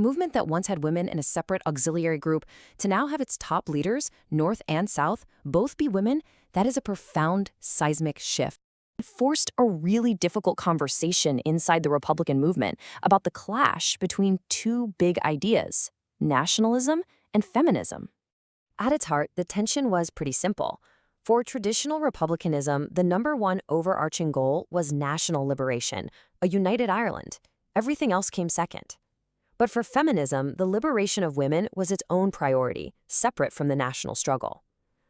A movement that once had women in a separate auxiliary group to now have its top leaders, North and South, both be women, that is a profound seismic shift. It forced a really difficult conversation inside the Republican movement about the clash between two big ideas, nationalism and feminism. At its heart, the tension was pretty simple. For traditional republicanism, the number one overarching goal was national liberation, a united Ireland. Everything else came second. But for feminism, the liberation of women was its own priority, separate from the national struggle.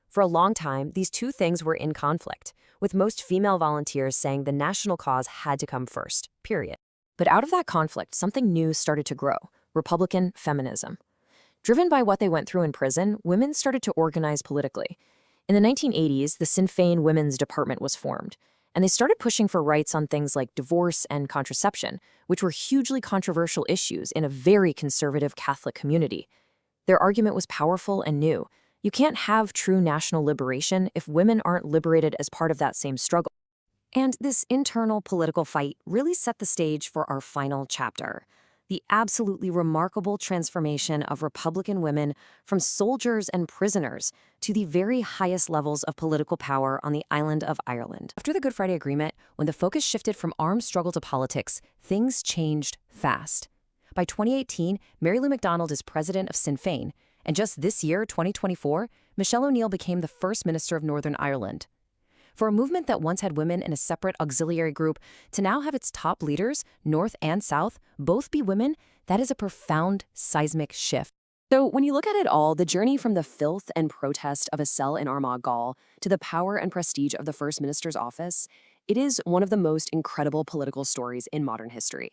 For a long time, these two things were in conflict, with most female volunteers saying the national cause had to come first, period. But out of that conflict, something new started to grow, Republican feminism. Driven by what they went through in prison, women started to organize politically. In the 1980s, the Sinn Fein Women's Department was formed, and they started pushing for rights on things like divorce and contraception, which were hugely controversial issues in a very conservative Catholic community. Their argument was powerful and new. You can't have true national liberation if women aren't liberated as part of that same struggle. And this internal political fight really set the stage for our final chapter, the absolutely remarkable transformation of Republican women from soldiers and prisoners to the very highest levels of political power on the island of Ireland. After the Good Friday Agreement, when the focus shifted from armed struggle to politics, things changed fast. By 2018, Mary Lou McDonald is president of Sinn Fein, and just this year, 2024, Michelle O'Neill became the first minister of Northern Ireland. For a movement that once had women in a separate auxiliary group to now have its top leaders, North and South, both be women, that is a profound seismic shift. So when you look at it all, the journey from the filth and protest of a cell in Armagh, Gaul, to the power and prestige of the First Minister's office, it is one of the most incredible political stories in modern history.